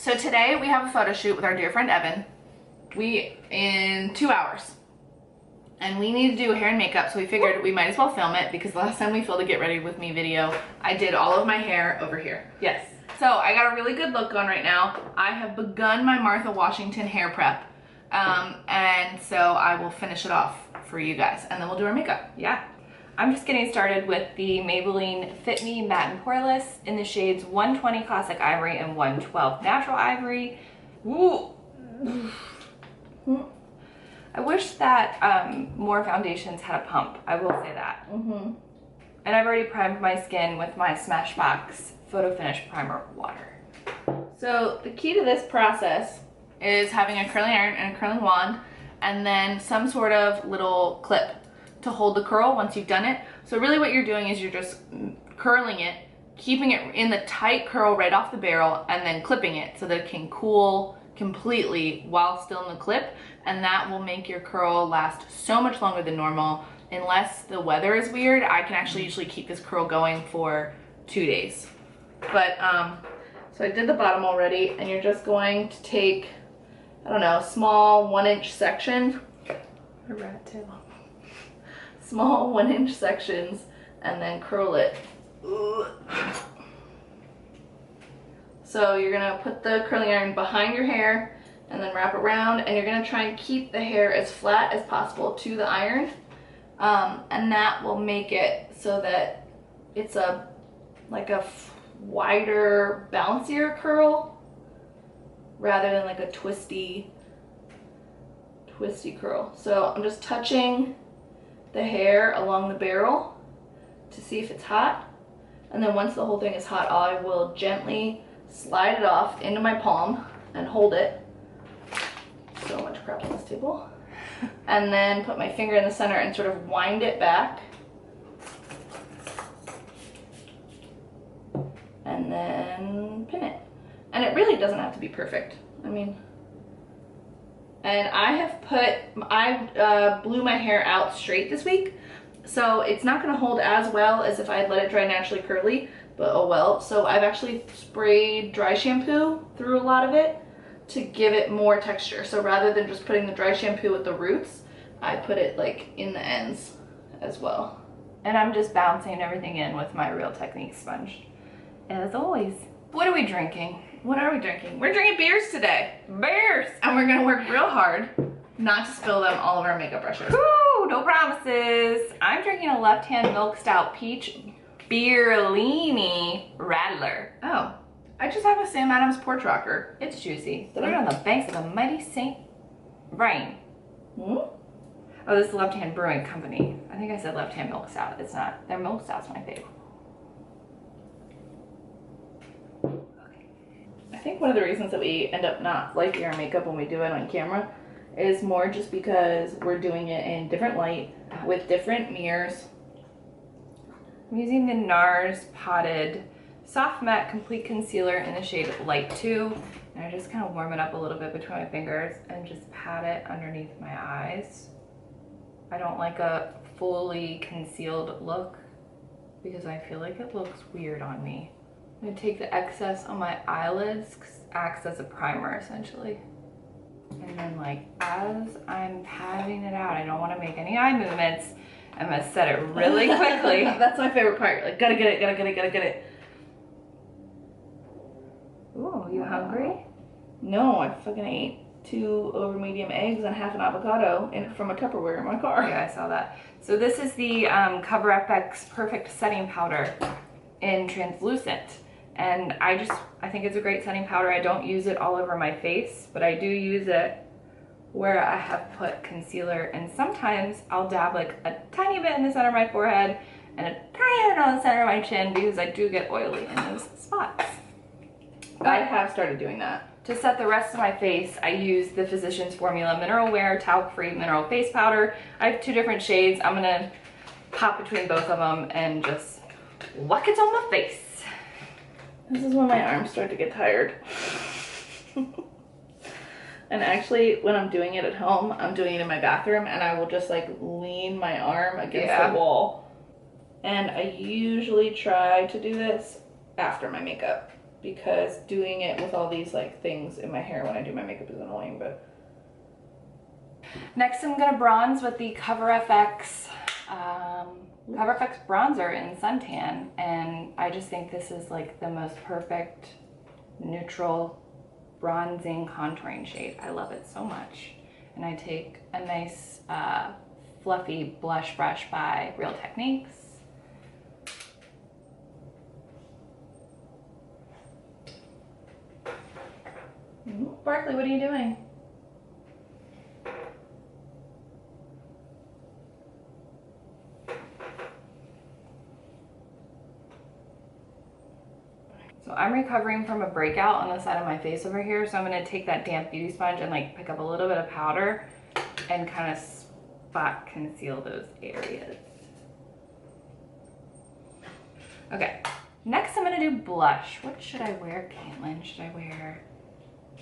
So today we have a photo shoot with our dear friend Evan. In 2 hours. And we need to do hair and makeup, so we figured we might as well film it because the last time we filmed a get ready with me video, I did all of my hair over here. Yes. So I got a really good look on right now. I have begun my Martha Washington hair prep. And so I will finish it off for you guys and then we'll do our makeup. Yeah. I'm just getting started with the Maybelline Fit Me Matte and Poreless in the shades 120 Classic Ivory and 112 Natural Ivory. Ooh. I wish that more foundations had a pump. I will say that. And I've already primed my skin with my Smashbox Photo Finish Primer Water. So the key to this process is having a curling iron and a curling wand and then some sort of little clip to hold the curl once you've done it. So really what you're doing is you're just curling it, keeping it in the tight curl right off the barrel and then clipping it so that it can cool completely while still in the clip, and that will make your curl last so much longer than normal. Unless the weather is weird, I can actually usually keep this curl going for 2 days. But so I did the bottom already, and you're just going to take, I don't know, small 1-inch section, A rat tail. small 1-inch sections, and then curl it. So you're gonna put the curling iron behind your hair and then wrap around, and you're gonna try and keep the hair as flat as possible to the iron, and that will make it so that it's like a wider, bouncier curl rather than like a twisty curl. So I'm just touching the hair along the barrel to see if it's hot, and then once the whole thing is hot, I will gently slide it off into my palm and hold it. So much crap on this table. And then put my finger in the center and sort of wind it back. And then pin it. And it really doesn't have to be perfect. I mean, and I blew my hair out straight this week. So it's not gonna hold as well as if I had let it dry naturally curly, but oh well. So I've actually sprayed dry shampoo through a lot of it to give it more texture. So rather than just putting the dry shampoo at the roots, I put it like in the ends as well. And I'm just bouncing everything in with my Real Techniques sponge, as always. What are we drinking? What are we drinking? We're drinking beers today. Beers! And we're gonna work real hard not to spill them all over our makeup brushes. Woo! No promises. I'm drinking a Left Hand Milk Stout Peach Beerlini Rattler. Oh, I just have a Sam Adams Porch Rocker. It's juicy. Brewed on the banks of the mighty St. Vrain. Oh, this is Left Hand Brewing Company. I think I said Left Hand Milk Stout. It's not. Their milk stout's my favorite. I think one of the reasons that we end up not liking our makeup when we do it on camera is more just because we're doing it in different light with different mirrors. I'm using the NARS Potted Soft Matte Complete Concealer in the shade Light 2. And I just kind of warm it up a little bit between my fingers and just pat it underneath my eyes. I don't like a fully concealed look because I feel like it looks weird on me. I'm gonna take the excess on my eyelids because it acts as a primer essentially. And then like as I'm patting it out, I don't want to make any eye movements. I'm gonna set it really quickly. That's my favorite part. Like gotta get it, gotta get it. Ooh, you hungry? No, I fucking ate 2 over medium eggs and half an avocado from a Tupperware in my car. Yeah, I saw that. So this is the Cover FX Perfect Setting Powder in Translucent. And I think it's a great setting powder. I don't use it all over my face, but I do use it where I have put concealer, and sometimes I'll dab like a tiny bit in the center of my forehead and a tiny bit on the center of my chin because I do get oily in those spots. I have started doing that. To set the rest of my face, I use the Physicians Formula Mineral Wear Talc-Free Mineral Face Powder. I have 2 different shades. I'm gonna pop between both of them and just whack it on my face. This is when my arms start to get tired. And actually, when I'm doing it at home, I'm doing it in my bathroom, and I will just like lean my arm against the wall. And I usually try to do this after my makeup. because doing it with all these like things in my hair when I do my makeup is annoying, but. Next I'm gonna bronze with the CoverFX bronzer in Suntan, and I just think this is like the most perfect neutral bronzing contouring shade. I love it so much. And I take a nice fluffy blush brush by Real Techniques. Barkley, what are you doing? So I'm recovering from a breakout on the side of my face over here, so I'm gonna take that damp beauty sponge and like pick up a little bit of powder and kind of spot conceal those areas. Okay, next I'm gonna do blush. What should I wear, Caitlin?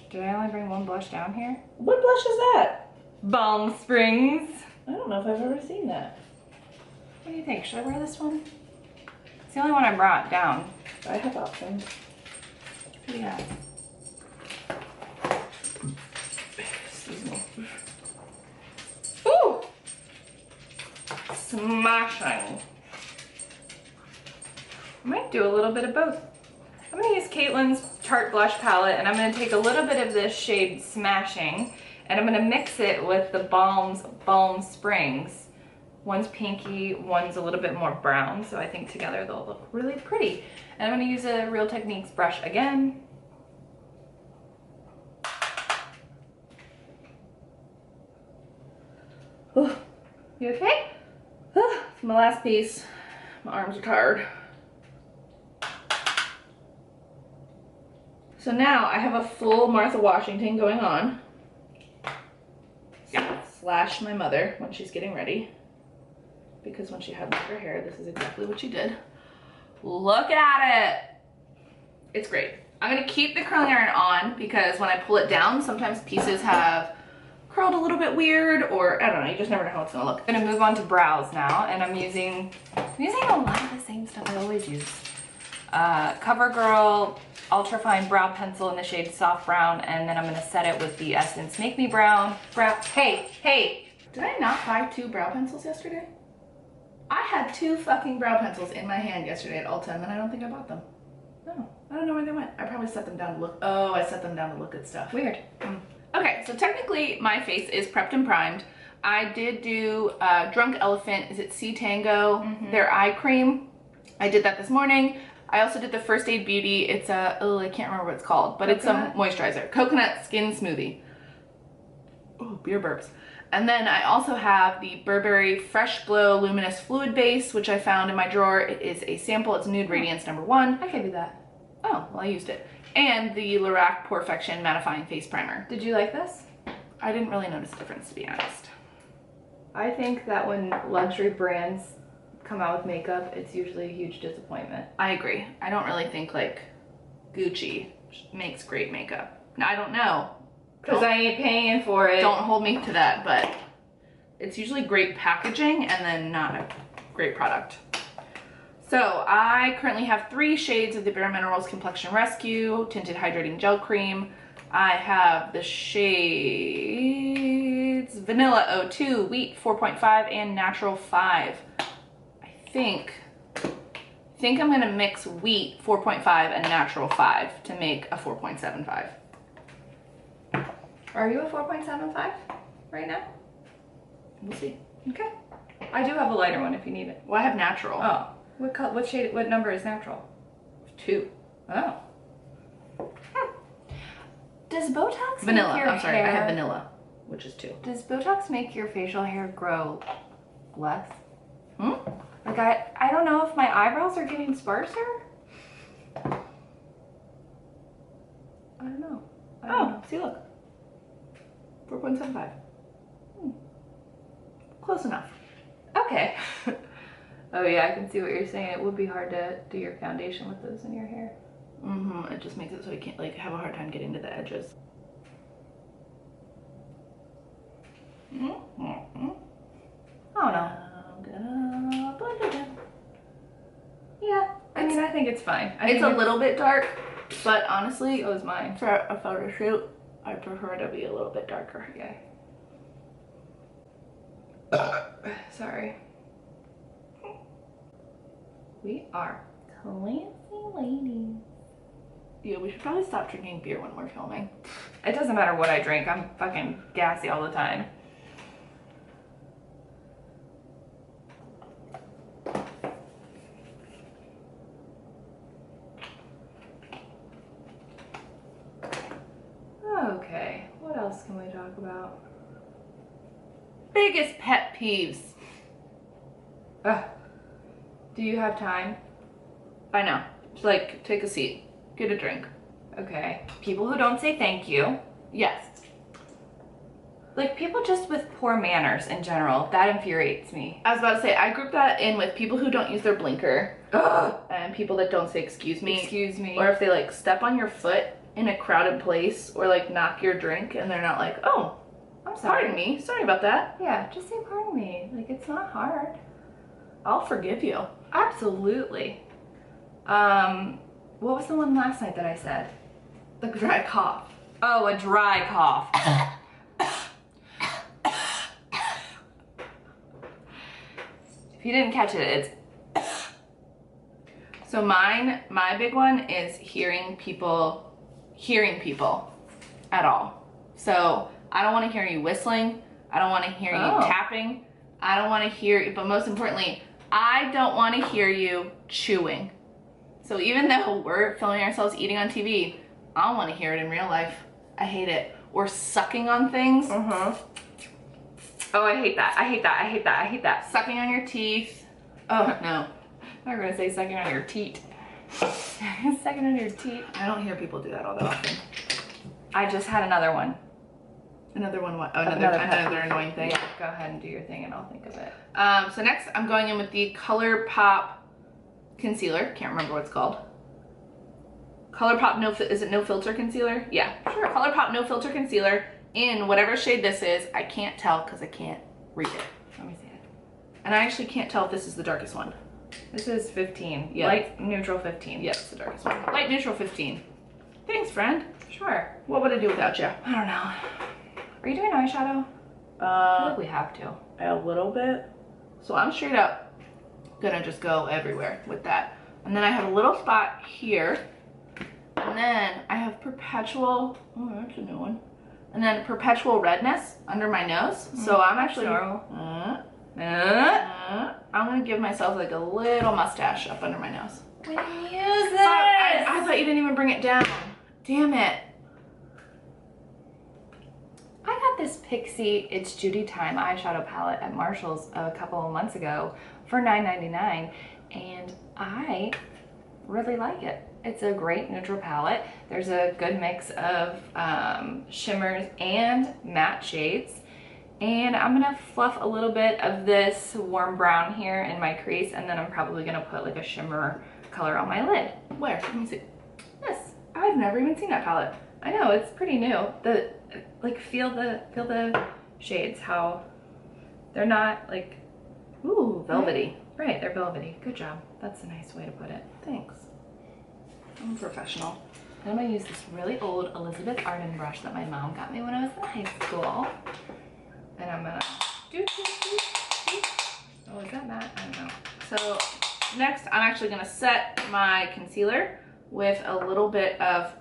Did I only bring one blush down here? What blush is that? Balm Springs. I don't know if I've ever seen that. What do you think? Should I wear this one? It's the only one I brought down. I have options. Yeah. Excuse me. Ooh! Smashing. I might do a little bit of both. I'm gonna use Caitlin's Tarte blush palette, and I'm gonna take a little bit of this shade Smashing, and I'm gonna mix it with the Balm Springs. One's pinky, one's a little bit more brown, so I think together they'll look really pretty. And I'm gonna use a Real Techniques brush again. Ooh. You okay? It's my last piece. My arms are tired. So now I have a full Martha Washington going on. Slash my mother when she's getting ready. Because when she had longer hair, this is exactly what she did. Look at it. It's great. I'm gonna keep the curling iron on because when I pull it down, sometimes pieces have curled a little bit weird, or I don't know, you just never know how it's gonna look. I'm gonna move on to brows now, and I'm using a lot of the same stuff I always use. CoverGirl Ultra Fine Brow Pencil in the shade Soft Brown, and then I'm gonna set it with the Essence Make Me Brown. Hey! Did I not buy 2 brow pencils yesterday? I had 2 fucking brow pencils in my hand yesterday at Ulta, and then I don't think I bought them. No, I don't know where they went. I probably set them down to look. Oh, I set them down to look at stuff. Weird. Okay, so technically my face is prepped and primed. I did do Drunk Elephant, is it Sea Tango, their eye cream. I did that this morning. I also did the First Aid Beauty. It's a, oh, I can't remember what it's called, but it's a moisturizer. Coconut Skin Smoothie. Oh, beer burps. And then I also have the Burberry Fresh Glow Luminous Fluid Base, which I found in my drawer. It is a sample. It's Nude Radiance #1. I gave you that. Oh, well, I used it. And the Lorac Porefection Mattifying Face Primer. Did you like this? I didn't really notice a difference, to be honest. I think that when luxury brands come out with makeup, it's usually a huge disappointment. I agree. I don't really think like Gucci makes great makeup. Now, I don't know. Because I ain't paying for it. Don't hold me to that, but it's usually great packaging and then not a great product. So I currently have 3 shades of the Bare Minerals Complexion Rescue Tinted Hydrating Gel Cream. I have the shades Vanilla 02, Wheat 4.5, and Natural 5. I think I'm gonna mix Wheat 4.5 and Natural 5 to make a 4.75. Are you a 4.75 right now? We'll see. Okay. I do have a lighter one if you need it. Well, I have Natural. Oh. What shade, what number is Natural? 2. Oh. Does Botox Vanilla. make your I'm sorry, hair, I have Vanilla, which is 2. Does Botox make your facial hair grow less? Hmm? Like I don't know if my eyebrows are getting sparser. I don't know. Oh, see, look. 4.75. Close enough. Okay. Oh yeah, I can see what you're saying. It would be hard to do your foundation with those in your hair. It just makes it so I can't like have a hard time getting to the edges. Oh no. I'm gonna blend it in. Yeah, I mean, I think it's fine. It's a little bit dark, But honestly, So is mine. for a photo shoot, I prefer to be a little bit darker. Okay. Sorry. We are classy ladies. Yeah, we should probably stop drinking beer when we're filming. It doesn't matter what I drink. I'm fucking gassy all the time. Okay, what else can we talk about? Biggest pet peeves. Ugh. Do you have time? I know. Like, take a seat. Get a drink. Okay. People who don't say thank you. Yes. Like, people just with poor manners in general. That infuriates me. I was about to say, I group that in with people who don't use their blinker. Ugh. And people that don't say excuse me. Excuse me. Or if they like step on your foot in a crowded place or like knock your drink and they're not like, oh, I'm sorry. pardon me. Sorry about that. Yeah, just say pardon me. Like, it's not hard. I'll forgive you. Absolutely. What was the one last night that I said? The dry cough. Oh, a dry cough. If you didn't catch it, it's... So my big one is hearing people at all. So I don't want to hear you whistling. I don't want to hear you tapping. I don't want to hear, but most importantly, I don't want to hear you chewing. So even though we're filming ourselves eating on TV, I don't want to hear it in real life. I hate it. Or sucking on things. Oh, I hate that. I hate that. I hate that. I hate that. Sucking on your teeth. Oh, no. I'm gonna say sucking on your teat. Sucking on your teat. I don't hear people do that all that often. I just had another one. Another one, what? Oh, another annoying thing. Yeah, go ahead and do your thing and I'll think of it. So next I'm going in with the Colourpop concealer. Can't remember what it's called. Colourpop is it no filter concealer? Yeah, sure. Colourpop no filter concealer in whatever shade this is. I can't tell because I can't read it. Let me see it. And I actually can't tell if this is the darkest one. This is 15. Yeah. Light neutral 15. Yes, the darkest one. Light neutral 15. Thanks, friend. Sure. What would I do without you? I don't know. Are you doing eyeshadow? I feel like we have to. A little bit. So I'm straight up gonna just go everywhere with that. And then I have a little spot here. And then I have perpetual, oh, that's a new one. And then perpetual redness under my nose. So I'm actually, I'm gonna give myself like a little mustache up under my nose. We didn't use this. I thought you didn't even bring it down. Damn it. I got this Pixie It's Judy Time eyeshadow palette at Marshall's a couple of months ago for $9.99 and I really like it. It's a great neutral palette. There's a good mix of shimmers and matte shades. And I'm gonna fluff a little bit of this warm brown here in my crease and then I'm probably gonna put like a shimmer color on my lid. Where? Let me see. This. I've never even seen that palette. I know, it's pretty new. Like feel the shades, how they're not like, Ooh, velvety. Right, they're velvety. Good job. That's a nice way to put it. Thanks. I'm a professional. And I'm gonna use this really old Elizabeth Arden brush that my mom got me when I was in high school. And I'm gonna oh, is that matte? I don't know. So next I'm actually gonna set my concealer with a little bit of,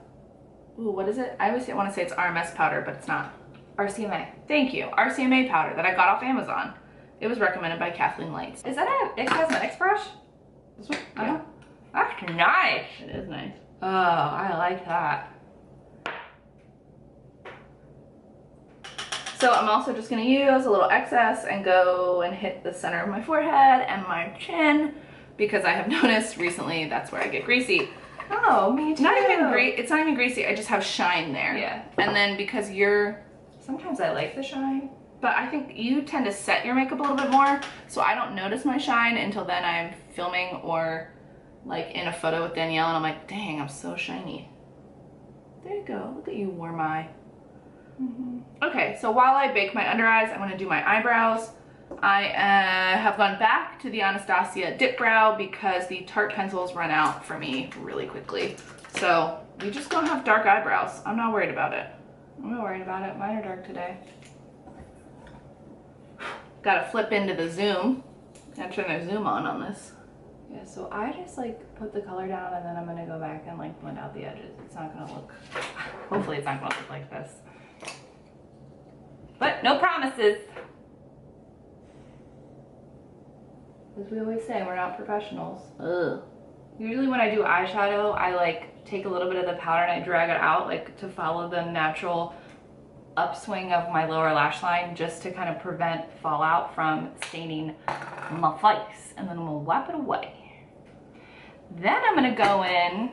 ooh, what is it? I always want to say it's RMS powder, but it's not. RCMA. Thank you. RCMA powder that I got off Amazon. It was recommended by Kathleen Lights. Is that a IT Cosmetics brush? This one? Yeah. That's nice. It is nice. Oh, I like that. So I'm also just gonna use a little excess and go and hit the center of my forehead and my chin because I have noticed recently that's where I get greasy. Oh, me too. It's not even greasy, I just have shine there. Yeah. And then because sometimes I like the shine. But I think you tend to set your makeup a little bit more, so I don't notice my shine until then I'm filming or like in a photo with Danielle and I'm like, dang, I'm so shiny. There you go, look at you, warm eye. Okay, so while I bake my under eyes, I'm gonna do my eyebrows. I have gone back to the Anastasia dip brow because the Tarte pencils run out for me really quickly. So We just don't have dark eyebrows. I'm not worried about it. I'm not worried about it. Mine are dark today. Gotta flip into the zoom. Gotta turn the zoom on this. Yeah, so I just like put the color down and then I'm gonna go back and like blend out the edges. It's not gonna look, hopefully it's not gonna look like this. But no promises. As we always say, we're not professionals. Ugh. Usually when I do eyeshadow, I like take a little bit of the powder and I drag it out like to follow the natural upswing of my lower lash line, just to kind of prevent fallout from staining my face. And then I'm gonna wipe it away. Then I'm gonna go in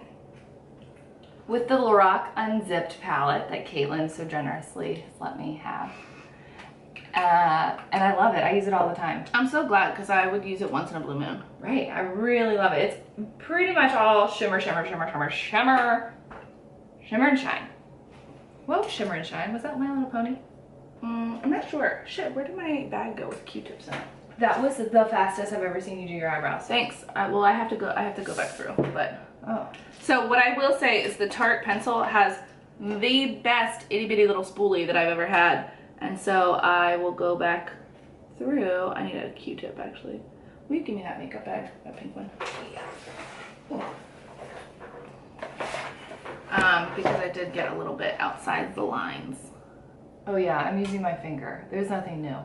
with the Lorac Unzipped palette that Caitlin so generously has let me have. And I love it. I use it all the time. I'm so glad, because I would use it once in a blue moon. Right, I really love it. It's pretty much all shimmer, shimmer, shimmer, shimmer, shimmer, shimmer and shine. Whoa, shimmer and shine. Was that My Little Pony? I'm not sure. Shit, where did my bag go with Q-tips in it? That was the fastest I've ever seen you do your eyebrows. Thanks. Well, I have to go back through, but. Oh. So what I will say is the Tarte pencil has the best itty bitty little spoolie that I've ever had. And so I will go back through. I need a Q-tip actually. Will you give me that makeup bag, that pink one? Yeah. Because I did get a little bit outside the lines. Oh yeah, I'm using my finger. There's nothing new.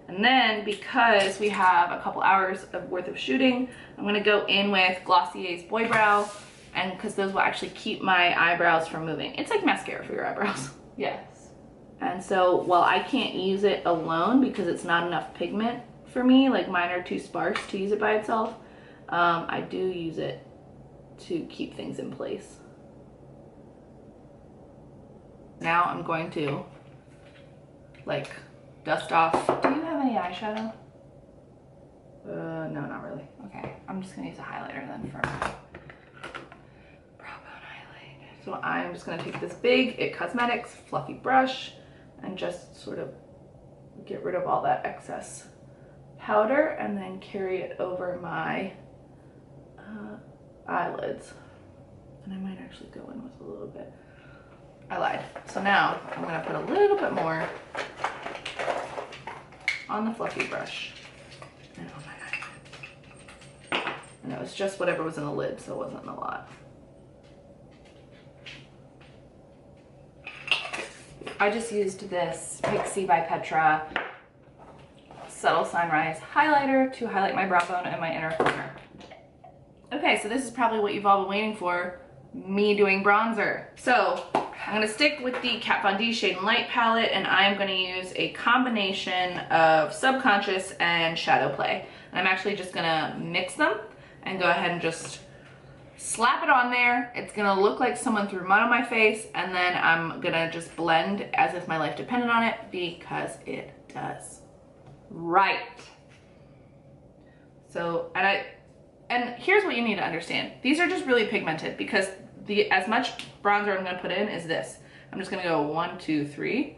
And then because we have a couple hours worth of shooting, I'm gonna go in with Glossier's Boy Brow, and because those will actually keep my eyebrows from moving. It's like mascara for your eyebrows. Yes. And so while I can't use it alone because it's not enough pigment for me, like mine are too sparse to use it by itself, I do use it to keep things in place. Now I'm going to like dust off. Do you have any eyeshadow? No, not really. Okay, I'm just gonna use a highlighter then for my brow bone highlight. So I'm just gonna take this big IT Cosmetics fluffy brush and just sort of get rid of all that excess powder and then carry it over my eyelids. And I might actually go in with a little bit. I lied. So now I'm gonna put a little bit more on the fluffy brush and on my eye. And it was just whatever was in the lid, so it wasn't a lot. I just used this Pixie by Petra Subtle Sunrise highlighter to highlight my brow bone and my inner corner. Okay, so this is probably what you've all been waiting for, me doing bronzer. So I'm gonna stick with the Kat Von D Shade and Light palette, and I'm gonna use a combination of Subconscious and Shadow Play. And I'm actually just gonna mix them and go ahead and just slap it on there. It's gonna look like someone threw mud on my face, and then I'm gonna just blend as if my life depended on it, because it does. Right. So, and here's what you need to understand. These are just really pigmented, because as much bronzer I'm gonna put in is this. I'm just gonna go 1, 2, 3,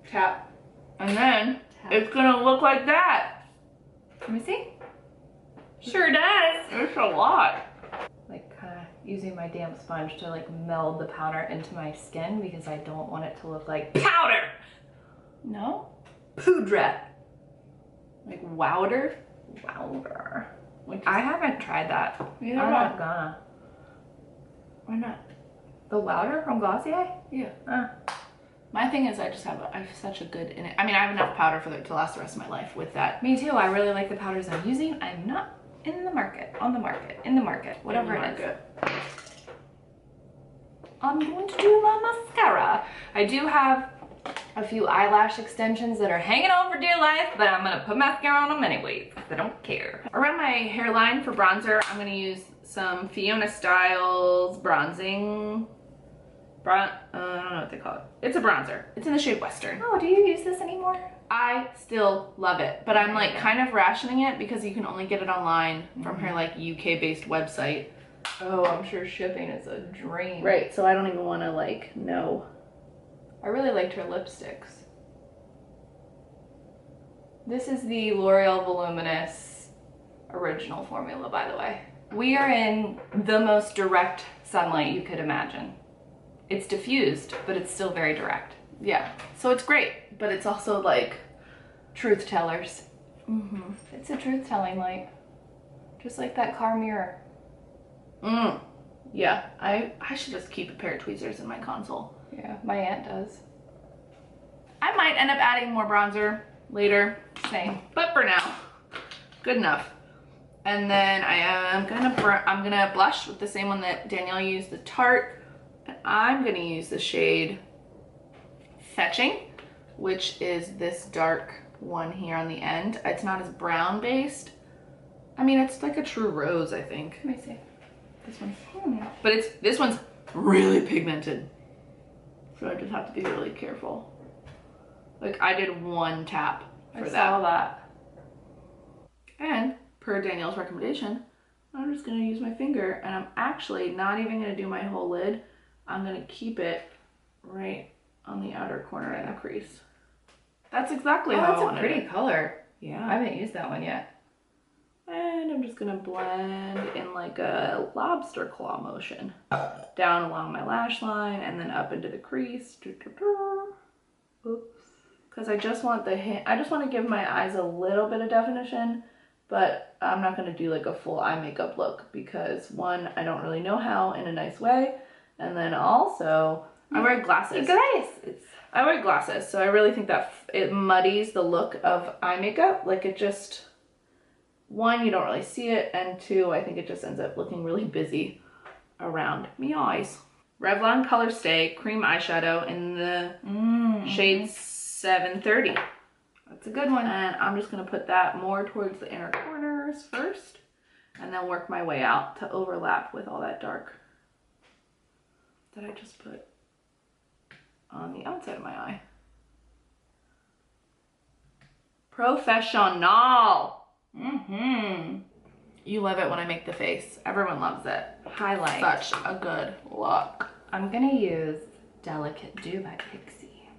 tap, and then it's gonna look like that. Let me see. Sure does. It's a lot. Like kind of using my damp sponge to like meld the powder into my skin, because I don't want it to look like powder. No? Poudre. Like wowder? Wowder. I haven't tried that. Neither I'm have I. not gonna. Why not? The Wowder from Glossier? Yeah. My thing is I have such a good in it. I mean, I have enough powder for to last the rest of my life with that. Me too. I really like the powders I'm using. I'm not in the market, on the market, in the market, whatever it is. I'm going to do my mascara. I do have a few eyelash extensions that are hanging on for dear life, but I'm gonna put mascara on them anyways, because I don't care. Around my hairline for bronzer, I'm gonna use some Fiona Stiles bronzing. I don't know what they call it. It's a bronzer. It's in the shade Western. Oh, do you use this anymore? I still love it, but I'm like kind of rationing it because you can only get it online from her like UK based website. Oh, I'm sure shipping is a dream. Right, so I don't even want to like know. I really liked her lipsticks. This is the L'Oreal Voluminous original formula, by the way. We are in the most direct sunlight you could imagine. It's diffused, but it's still very direct. Yeah, so it's great, but it's also like Truth tellers. mm-hmm. It's a truth telling light. Just like that car mirror. Yeah, I should just keep a pair of tweezers in my console. Yeah, my aunt does. I might end up adding more bronzer later. Same. But for now, good enough. And then I'm gonna blush with the same one that Danielle used, the Tarte. And I'm gonna use the shade Fetching, which is this dark one here on the end. It's not as brown based. I mean, it's like a true rose, I think. Let me see. This one. But this one's really pigmented. So I just have to be really careful. Like I did one tap for that. I saw that. And per Danielle's recommendation, I'm just gonna use my finger, and I'm actually not even gonna do my whole lid. I'm gonna keep it right on the outer corner in the crease. That's exactly how I wanted it. That's a pretty color. Yeah. I haven't used that one yet. And I'm just gonna blend in like a lobster claw motion down along my lash line and then up into the crease. Oops. Because I just want to give my eyes a little bit of definition, but I'm not gonna do like a full eye makeup look because one, I don't really know how in a nice way, and then also I wear glasses. I wear glasses, so I really think that it muddies the look of eye makeup. Like it just, one, you don't really see it, and two, I think it just ends up looking really busy around me eyes. Revlon Color Stay Cream Eyeshadow in the shade 730. That's a good one. And I'm just gonna put that more towards the inner corners first, and then work my way out to overlap with all that dark that I just put on the outside of my eye. Professional. You love it when I make the face. Everyone loves it. Highlight. Such a good look. I'm gonna use Delicate Dew by Pixie.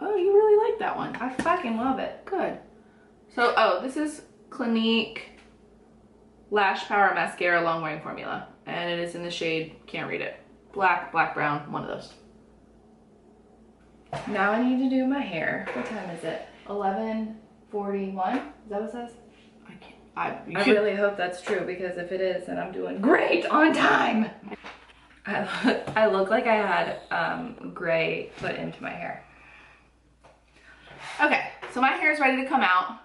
Oh, you really like that one. I fucking love it. Good. So, oh, this is Clinique Lash Power Mascara Long Wearing Formula. And it is in the shade, can't read it. Black, black, brown, one of those. Now I need to do my hair. What time is it? 11:41? Is that what it says? I really hope that's true, because if it is, then I'm doing great on time. I look like I had gray put into my hair. Okay, so my hair is ready to come out.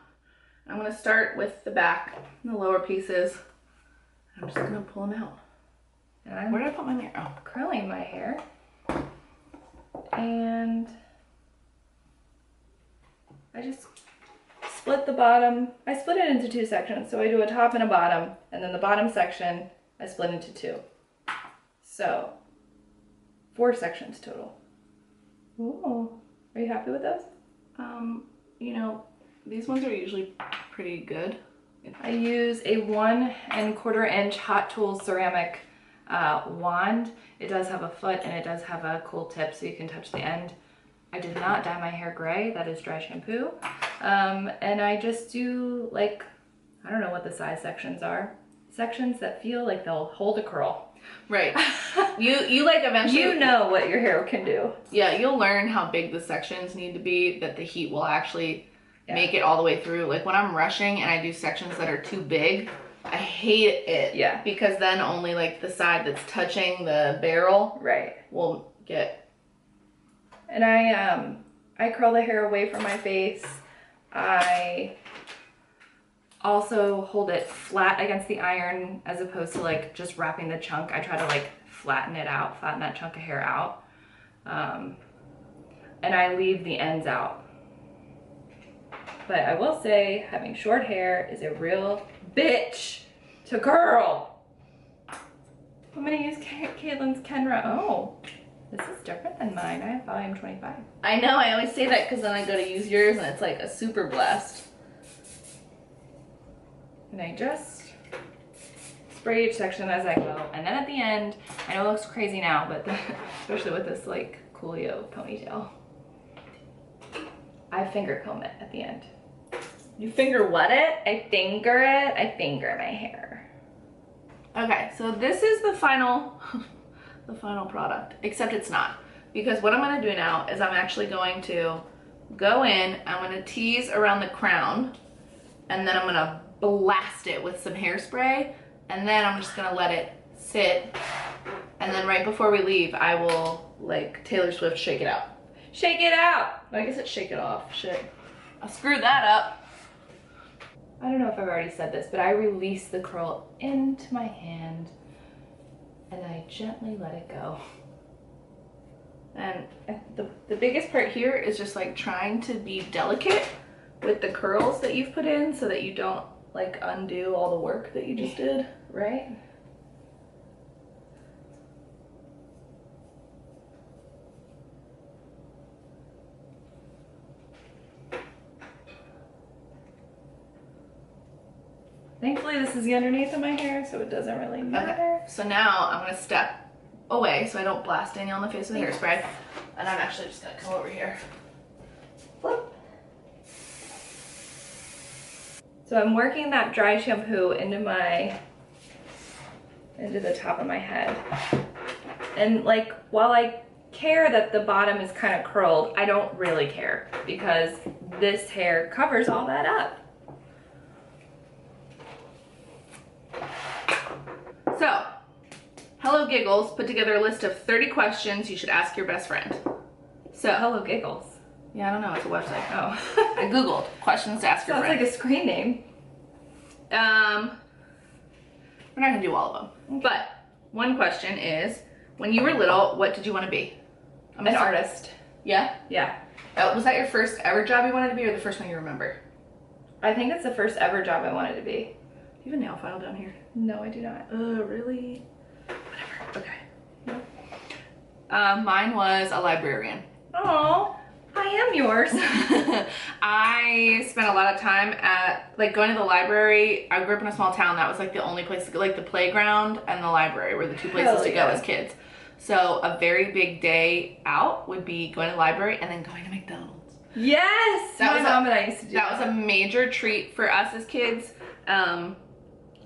I'm gonna start with the back, the lower pieces. I'm just gonna pull them out. And Where did I put my mirror? Oh, curling my hair. And I just split the bottom. I split it into two sections. So I do a top and a bottom, and then the bottom section I split into two. So 4 sections total. Ooh, are you happy with those? You know, these ones are usually pretty good. I use a 1 1/4 inch Hot Tools ceramic wand. It does have a foot and it does have a cool tip so you can touch the end. I did not dye my hair gray, that is dry shampoo. And I just do like, I don't know what the size sections are. Sections that feel like they'll hold a curl. Right. You like eventually. You know what your hair can do. Yeah, you'll learn how big the sections need to be, that the heat will actually make it all the way through. Like when I'm rushing and I do sections that are too big, I hate it. Yeah. Because then only like the side that's touching the barrel will get. And I curl the hair away from my face. I also hold it flat against the iron as opposed to like just wrapping the chunk. I try to like flatten it out, flatten that chunk of hair out. And I leave the ends out. But I will say having short hair is a real bitch to curl. I'm gonna use Caitlin's Kenra. Oh, this is different than mine. I have volume 25. I know, I always say that because then I go to use yours and it's like a super blast. And I just spray each section as I go. And then at the end, I know it looks crazy now, but especially with this like Coolio ponytail, I finger comb it at the end. You finger what it? I finger it. I finger my hair. Okay, so this is the final, the final product, except it's not. Because what I'm gonna do now is I'm actually going to go in, I'm gonna tease around the crown, and then I'm gonna blast it with some hairspray, and then I'm just gonna let it sit, and then right before we leave, I will, like Taylor Swift, shake it out. Shake it out. I guess it's shake it off, shit. I screwed that up. I don't know if I've already said this, but I release the curl into my hand, and I gently let it go. And the biggest part here is just like trying to be delicate with the curls that you've put in so that you don't like undo all the work that you just did, right? Thankfully this is the underneath of my hair, so it doesn't really matter. Okay. So now I'm gonna step away so I don't blast Danielle in the face with hairspray. And I'm actually just gonna come over here. Flip. So I'm working that dry shampoo into the top of my head. And like, while I care that the bottom is kind of curled, I don't really care because this hair covers all that up. So, Hello Giggles put together a list of 30 questions you should ask your best friend. So, Hello Giggles. Yeah, I don't know, it's a website. Oh. I googled questions to ask your friend. Sounds like a screen name. We're not gonna do all of them. Okay. But one question is, when you were little, what did you want to be? An artist. Yeah? Yeah. Was that your first ever job you wanted to be, or the first one you remember? I think it's the first ever job I wanted to be. Do you have a nail file down here? No, I do not. Really? Whatever. Okay. Nope. Mine was a librarian. Oh, I am yours. I spent a lot of time at, like, going to the library. I grew up in a small town. That was, like, the only place to go. Like, the playground and the library were the two places to go as kids. So a very big day out would be going to the library and then going to McDonald's. Yes! My mom and I used to do that. That was a major treat for us as kids.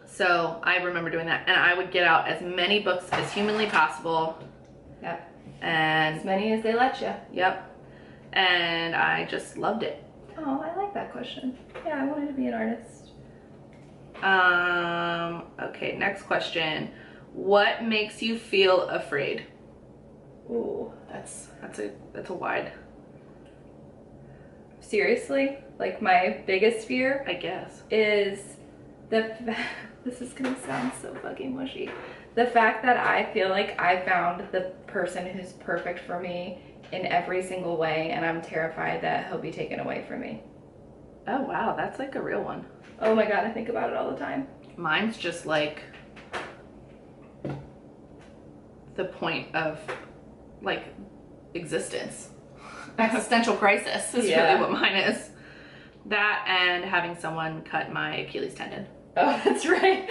So I remember doing that, and I would get out as many books as humanly possible. Yep. And as many as they let you. Yep. And I just loved it. Oh, I like that question. Yeah, I wanted to be an artist. Okay, next question. What makes you feel afraid? Ooh, that's a wide. Seriously? Like, my biggest fear, I guess, is this is gonna sound so fucking mushy. The fact that I feel like I found the person who's perfect for me in every single way, and I'm terrified that he'll be taken away from me. Oh wow, that's like a real one. Oh my god, I think about it all the time. Mine's just like the point of, like, existence. Existential crisis is really what mine is. That and having someone cut my Achilles tendon. Oh, that's right.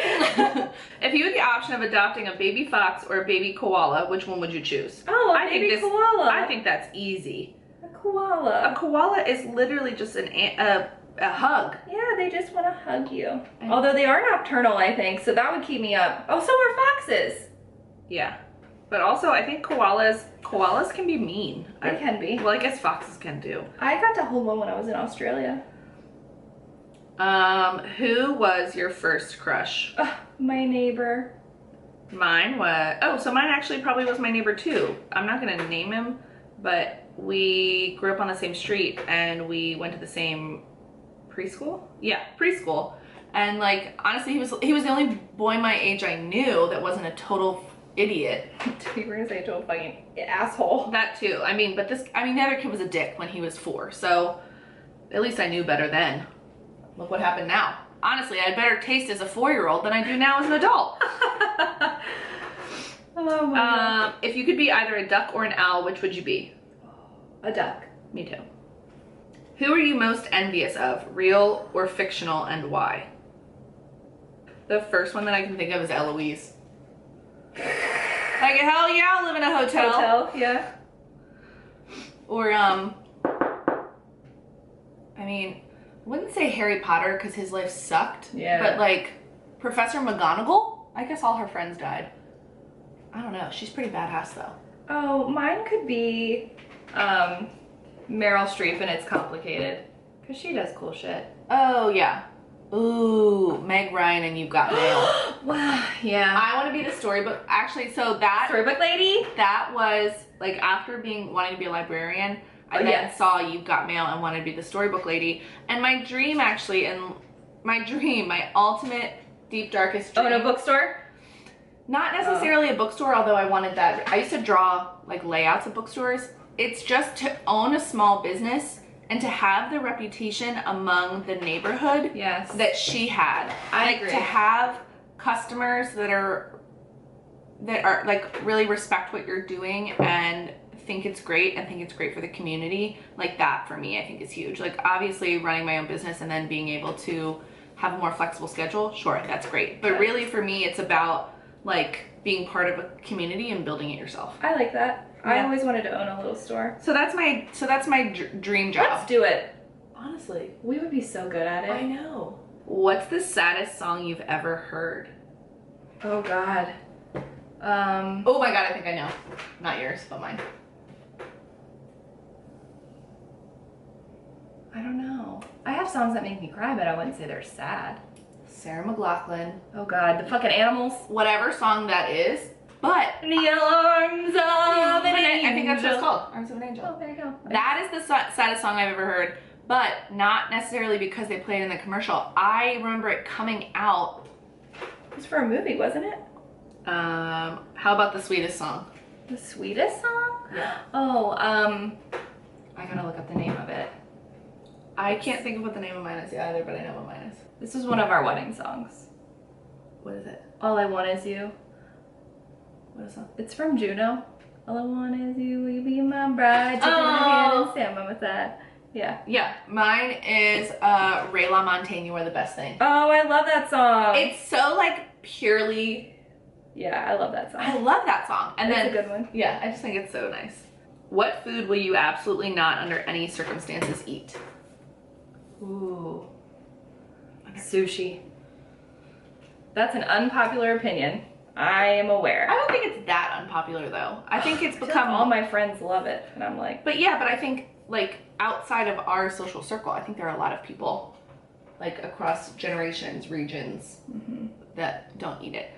If you had the option of adopting a baby fox or a baby koala, which one would you choose? Oh, a baby koala. I think that's easy. A koala. A koala is literally just a hug. Yeah, they just want to hug you. Although they are nocturnal, I think, so that would keep me up. Oh, so are foxes. Yeah. But also, I think koalas can be mean. They can be. Well, I guess foxes can too. I got to hold one when I was in Australia. Who was your first crush? My neighbor. Mine was, so mine actually probably was my neighbor too. I'm not gonna name him, but we grew up on the same street and we went to the same preschool? Yeah, preschool. And like, honestly, he was the only boy my age I knew that wasn't a total idiot. You were gonna say total fucking asshole. That too. I mean, the other kid was a dick when he was 4, so at least I knew better then. Look what happened now. Honestly, I had better taste as a 4-year-old than I do now as an adult. Oh my god. If you could be either a duck or an owl, which would you be? A duck. Me too. Who are you most envious of, real or fictional, and why? The first one that I can think of is Eloise. Like, hell yeah, I'll live in a hotel. Hotel, yeah. Or, I mean, wouldn't say Harry Potter because his life sucked. Yeah. But like Professor McGonagall, I guess all her friends died. I don't know. She's pretty badass though. Oh, mine could be Meryl Streep, and It's Complicated. Because she does cool shit. Oh, yeah. Ooh, Meg Ryan and You've Got Mail. Wow, yeah. I want to be the storybook. Actually, so that Storybook lady? That was like after wanting to be a librarian, I then saw You've Got Mail and wanted to be the storybook lady. And my dream actually, my ultimate deep darkest dream. Oh, in a bookstore? Not necessarily a bookstore, although I wanted that. I used to draw like layouts of bookstores. It's just to own a small business and to have the reputation among the neighborhood that she had. I agree. To have customers that are like really respect what you're doing and think it's great and think it's great for the community. Like that for me, I think is huge. Like obviously running my own business and then being able to have a more flexible schedule, sure, that's great. But really for me, it's about like being part of a community and building it yourself. I like that. Yeah. I always wanted to own a little store. So that's my dream job. Let's do it. Honestly, we would be so good at it. I know. What's the saddest song you've ever heard? Oh God. Oh my God, I think I know. Not yours, but mine. I don't know. I have songs that make me cry, but I wouldn't say they're sad. Sarah McLachlan. Oh God, the fucking Animals. Whatever song that is, but in the arms of an angel. I think that's what it's called. Arms of an Angel. Oh, there you go. That is the saddest song I've ever heard, but not necessarily because they played it in the commercial. I remember it coming out. It was for a movie, wasn't it? How about The Sweetest Song? The Sweetest Song? Yeah. Oh, I gotta look up the name of it. I can't think of what the name of mine is either, but I know what mine is. This was one of our wedding songs. What is it? All I Want Is You. What is that? It's from Juno. All I want is you, will you be my bride? Take my hand and say I'm with that. Yeah. Yeah, mine is Ray LaMontagne, You Are the Best Thing. Oh, I love that song. It's so like purely... Yeah, I love that song. I love that song. And That's then, a good one. Yeah, I just think it's so nice. What food will you absolutely not under any circumstances eat? Ooh. Sushi. That's an unpopular opinion. I am aware. I don't think it's that unpopular though. I think it's become... all my friends love it. And I'm like... But yeah, but I think like outside of our social circle, I think there are a lot of people like across generations, regions that don't eat it.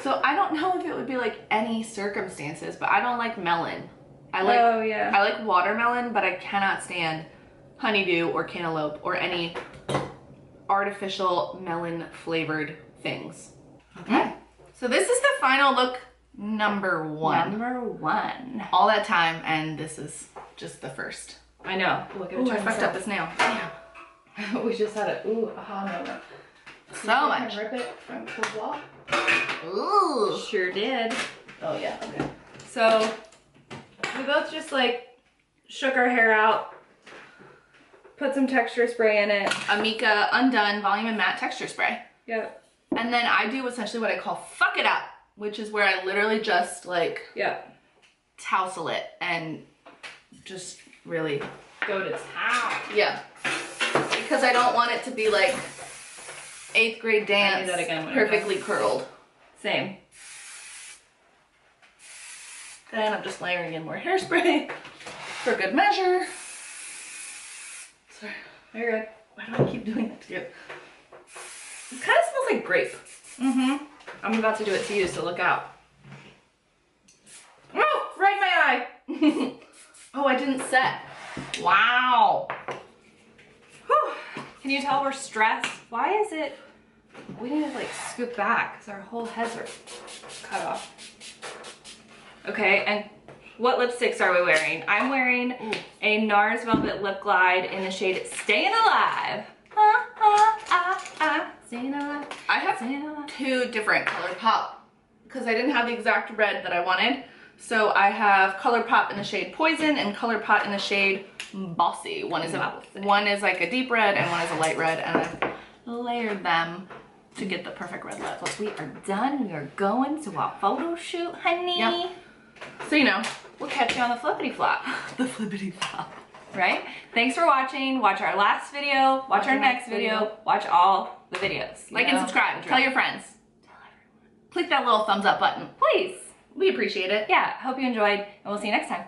So I don't know if it would be like any circumstances, but I don't like melon. I like watermelon, but I cannot stand honeydew or cantaloupe or any artificial melon flavored things. Okay. So this is the final look number one. Number one. All that time, and this is just the first. I know. Look at it. I fucked up this nail. Damn. We just had a aha moment. So much. Rip it from the block. Ooh. Sure did. Oh yeah, okay. So we both just like shook our hair out, put some texture spray in it. Amika Undone Volume and Matte Texture Spray. Yep. And then I do essentially what I call fuck it up, which is where I literally just like tousle it and just really go to town. Yeah. Because I don't want it to be like 8th grade dance perfectly curled. Same. Then I'm just layering in more hairspray for good measure. Sorry. You're good. Why do I keep doing that to you? It kind of smells like grape. Mm-hmm. I'm about to do it to you, so look out. Oh, right in my eye. Oh, I didn't set. Wow. Whew. Can you tell we're stressed? Why is it? We need to like scoop back because our whole heads are cut off. Okay, and what lipsticks are we wearing? I'm wearing a NARS Velvet Lip Glide in the shade Staying Alive. Staying alive. I have two different Colourpop because I didn't have the exact red that I wanted. So I have Colourpop in the shade Poison and Colourpop in the shade Bossy. One is like a deep red and one is a light red, and I've layered them to get the perfect red lip. But we are done. We are going to our photo shoot, honey. Yep. So you know, we'll catch you on the flippity flop. The flippity flop. right? Thanks for watching. Watch our last video, watch our next video, watch all the videos. Like and subscribe. Tell your friends. Tell everyone. Click that little thumbs up button. Please. We appreciate it. Yeah, hope you enjoyed, and we'll see you next time.